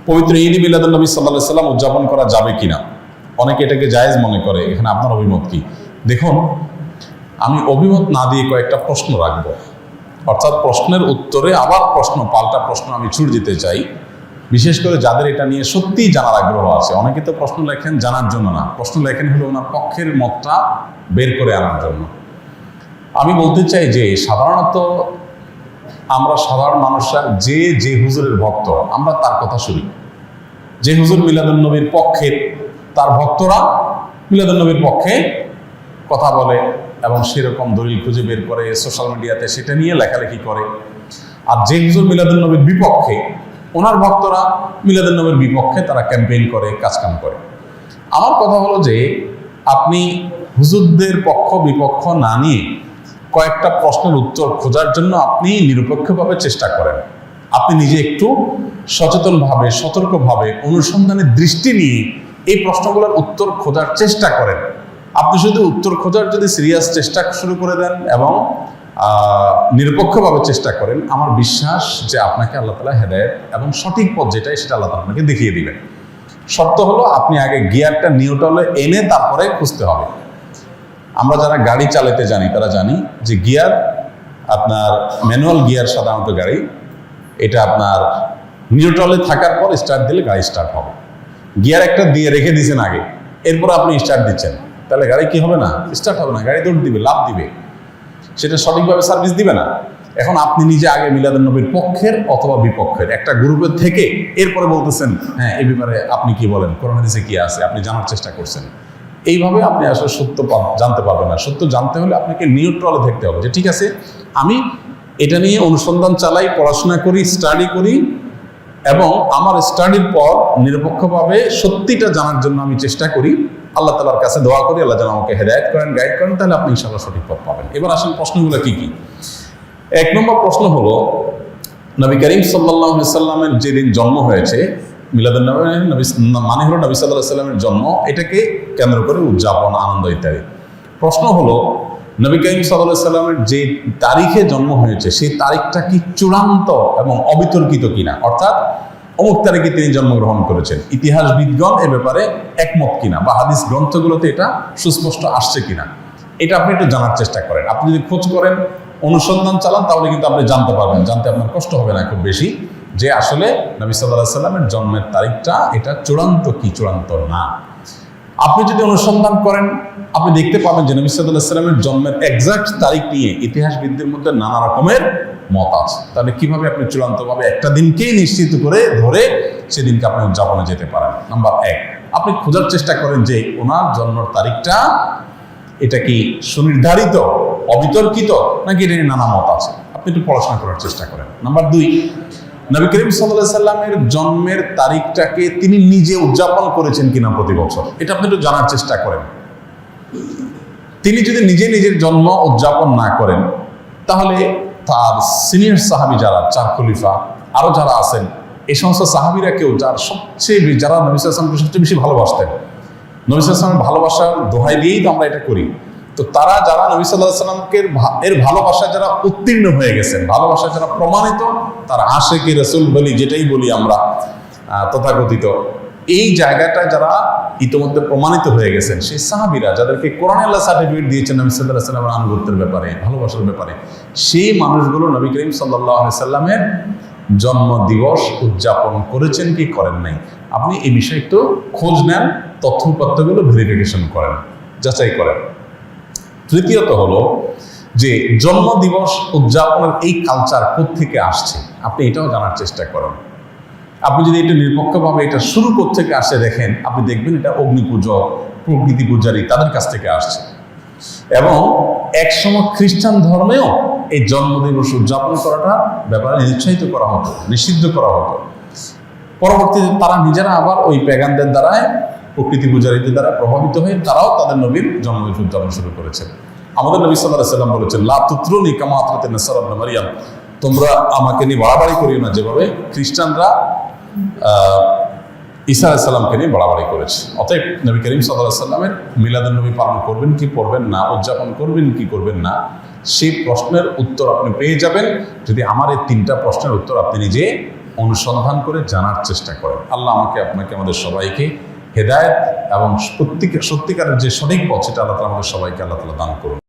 পবিত্র ঈদ মিলাদুন্নবী সাল্লাল্লাহু আলাইহি সাল্লাম উদযাপন করা যাবে কিনা, অনেকে এটাকে জায়েজ মনে করে। এখানে আপনার অভিমত কি? দেখুন, আমি অভিমত না দিয়ে কয়েকটা প্রশ্ন রাখবো, অর্থাৎ প্রশ্নের উত্তরে আবার পাল্টা প্রশ্ন আমি ছুড়ে দিতে চাই, বিশেষ করে যাদের এটা নিয়ে সত্যিই জানার আগ্রহ আছে। অনেকে তো প্রশ্ন লেখেন জানার জন্য না, প্রশ্ন লেখেন হলো ওনার পক্ষের মতটা বের করে আনার জন্য। আমি বলতে চাই যে সাধারণত আমরা সাধারণ মানুষরা যে হুজুরের ভক্ত, আমরা তার কথা শুনি। যে হুজুর মিলাদুন্নবীর পক্ষে, তার ভক্তরা মিলাদুন্নবীর পক্ষে কথা বলে এবং সেরকম দলিল খুঁজে বের করে সোশ্যাল মিডিয়াতে সেটা নিয়ে লেখালেখি করে। আর যে হুজুর মিলাদুন্নবীর বিপক্ষে, ওনার ভক্তরা মিলাদুন্নবীর বিপক্ষে তারা ক্যাম্পেইন করে, কাজকাম করে। আমার কথা হলো যে আপনি হুজুরদের পক্ষ বিপক্ষ না নিয়ে কয়েকটা প্রশ্নের উত্তর খোঁজার জন্য আপনি নিরপেক্ষভাবে চেষ্টা করেন। আপনি নিজে একটু সচেতনভাবে, সতর্কভাবে, অনুসন্ধানের দৃষ্টি নিয়ে এই প্রশ্নগুলোর উত্তর খোঁজার চেষ্টা করেন। আপনি শুধু উত্তর খোঁজার যদি সিরিয়াস চেষ্টা শুরু করে দেন এবং নিরপেক্ষভাবে চেষ্টা করেন, আমার বিশ্বাস যে আপনাকে আল্লাহ তাআলা হেদায়েত এবং সঠিক পথ যেটাই সেটা আল্লাহ তাআলা আপনাকে দেখিয়ে দিবেন। শর্ত হলো আপনি আগে গিয়ারটা নিউট্রালে এনে তারপরে খুঁজতে হবে। আমরা যারা গাড়ি চালাতে জানি তারা জানি যে গিয়ার, আপনার ম্যানুয়াল গিয়ার সাধারণত গাড়ি, এটা আপনার নিউট্রালে থাকার পর স্টার্ট দিলে গাড়ি স্টার্ট হবে। গিয়ার একটা দিয়ে রেখে দিয়েছেন আগে, এরপর আপনি স্টার্ট দিচ্ছেন, তাহলে গাড়ি কি হবে না? স্টার্ট হবে না, গাড়ি দৌড় দিবে, লাফ দিবে, সেটা সঠিকভাবে সার্ভিস দিবে না। এখন আপনি নিজে আগে মিলাদুন্নবীর পক্ষের অথবা বিপক্ষের একটা গ্রুপের থেকে এরপরে বলতেছেন হ্যাঁ এই ব্যাপারে আপনি কি বলেন, কোরআন হাদিসে কি আছে, আপনি জানার চেষ্টা করছেন। এইভাবে আপনি আসলে সত্য জানতে পারবেন না। সত্য জানতে হলে আপনাকে নিউট্রালে থাকতে হবে যে ঠিক আছে, আমি এটা নিয়ে অনুসন্ধান চালাই, পড়াশোনা করি, স্টাডি করি এবং আমার স্টাডির পর নিরপেক্ষভাবে সত্যিটা জানার জন্য আমি চেষ্টা করি। আল্লাহ তাআলার কাছে দোয়া করি আল্লাহ যেন আমাকে হেদায়েত করেন, গাইড করেন, তাহলে আপনি ইনশাআল্লাহ সঠিক পথ পাবেন। এবার আসেন প্রশ্নগুলো কি কি। এক নম্বর প্রশ্ন হলো, নবী করিম সাল্লাল্লাহু আলাইহি সাল্লামের যেদিন জন্ম হয়েছে, মিলাদুন্নবী মানে হলো নবী সাল্লাল্লাহু আলাইহি সাল্লামের জন্ম, এটাকে কেন্দ্র করে উদযাপন, আনন্দ ইত্যাদি। প্রশ্ন হলো, নবী করিম সাল্লাল্লাহু আলাইহি সাল্লামের যে তারিখে জন্ম হয়েছে সেই তারিখটা কি চূড়ান্ত এবং অবিতর্কিত কিনা, অর্থাৎ অমুক তারিখে তিনি জন্মগ্রহণ করেছেন, ইতিহাসবিদগণ এ ব্যাপারে একমত কিনা বা হাদিস গ্রন্থগুলোতে এটা সুস্পষ্ট আসছে কিনা, এটা আপনি একটু জানার চেষ্টা করেন। আপনি যদি খোঁজ করেন, অনুসন্ধান চালান, তাহলে কিন্তু আপনি জানতে পারবেন, জানতে আপনার কষ্ট হবে না খুব বেশি, যে আসলে নবী সাল্লাল্লাহু আলাইহি সাল্লামের জন্মের তারিখটা এটা চূড়ান্ত কি চূড়ান্ত না। আপনি যদি অনুসন্ধান করেন, আপনি দেখতে পাবেন যে নবী সাল্লাল্লাহু আলাইহি সাল্লামের জন্মের এক্সাক্ট তারিখ নিয়ে ইতিহাসবিদদের মধ্যে নানা রকমের মত আছে। তাহলে কিভাবে আপনি চূড়ান্তভাবে একটা দিনকেই নিশ্চিত করে ধরে সেদিনকে আপনি উদযাপনে যেতে পারেন? নাম্বার এক, আপনি খোঁজার চেষ্টা করেন যে ওনার জন্মের তারিখটা এটা কি সুনির্ধারিত, অবিতর্কিত, নাকি এটা নানা মত আছে, আপনি একটু পড়াশোনা করার চেষ্টা করেন। নাম্বার দুই, নবী করিম সাল্লাল্লাহু আলাইহি সাল্লামের জন্মের তারিখটাকে তিনি নিজে উদযাপন করেছেন কিনা প্রতি বছর, এটা আপনি একটু জানার চেষ্টা করেন। তিনি যদি নিজের জন্ম উদযাপন না করেন, তাহলে তার সিনিয়র সাহাবী যারা, চার খলিফা আরো যারা আছেন, এই সমস্ত সাহাবীরা কেউ যারা যারা নবী সাল্লাল্লাহু আলাইহি ওয়াসাল্লামকে সবচেয়ে বেশি ভালোবাসতেন, নবী সাল্লাল্লাহু আলাইহি ওয়াসাল্লামের ভালোবাসার দোহাই দিয়েই তো আমরা এটা করি, তো তারা যারা নবী সাল্লাল্লাহু আলাইহি ওয়াসাল্লামকে এর ভালোবাসায় যারা উত্তীর্ণ হয়ে গেছেন, ভালোবাসায় যারা প্রমাণিত, তারা আশিকি রাসূল বলি, যেটাই বলি আমরা তথাকথিত, এই জায়গাটা যারা ইতিমধ্যে প্রমাণিত হয়ে গেছেন, সেই সাহাবীরা যাদেরকে কোরআনে আল্লাহ সার্টিফিকেট দিয়েছেন নবী সাল্লাল্লাহু আলাইহি ওয়াসাল্লামের আনুগত্যের ব্যাপারে, ভালোবাসার ব্যাপারে, সেই মানুষগুলো নবী করিম সাল্লাল্লাহু আলাইহি ওয়াসাল্লামের জন্ম দিবস উদযাপন করেছেন কি করেন নাই, আপনি এই বিষয়ে একটু খোঁজ নেন, তথ্যপত্রগুলো ভেরিফিকেশন করেন, যাচাই করেন। তৃতীয়ত হলো যে জন্ম দিবস উদযাপনের এই কালচার কোত্থেকে আসছে, আপনি এটাও জানার চেষ্টা করেন। আপনি যদি এটা নিরপেক্ষভাবে এটা শুরু কোত্থেকে আসে দেখেন, আপনি দেখবেন এটা অগ্নি পুজো, প্রকৃতি পূজারী তাদের কাছ থেকে আসছে। এবং একসময় খ্রিস্টান ধর্মেও এই জন্মদিবস উদযাপন করাটা ব্যাপারে নিরুৎসাহিত করা হতো, নিষিদ্ধ করা হতো। পরবর্তীতে তারা নিজেরা আবার ওই প্যাগানদের দ্বারায়, প্রকৃতি পূজারীদের দ্বারা প্রভাবিত হয়ে তারাও তাদের নবীর জন্মদিবস উদযাপন শুরু করেছে। আমাদের নবী সাল্লাল্লাহু আলাইহি ওয়াসাল্লাম বলেছেন, লা তুতরুনি কামা আতরাতিন নাসারা ইবনে মারইয়াম, তোমরা আমাকে নিয়ে বাড়াবাড়ি করিও না যেভাবে খ্রিস্টানরা ঈসা আলাইহিস সালামকে নিয়ে বাড়াবাড়ি করেছে। অতএব নবী করিম সাল্লাল্লাহু আলাইহি ওয়াসাল্লামের মিলাদুন্নবী পালন করবেন কি করবেন না, উদযাপন করবেন কি করবেন না, সেই প্রশ্নের উত্তর আপনি পেয়ে যাবেন যদি আমার এই তিনটা প্রশ্নের উত্তর আপনি নিজে অনুসন্ধান করে জানার চেষ্টা করেন। আল্লাহ আমাকে আপনাকে আমাদের সবাইকে হেদায়েত এবং সত্যিকারের যে সঠিক পথ সেটা আল্লাহ তাআলা আমাদের সবাইকে আল্লাহ তাআলা দান করুন।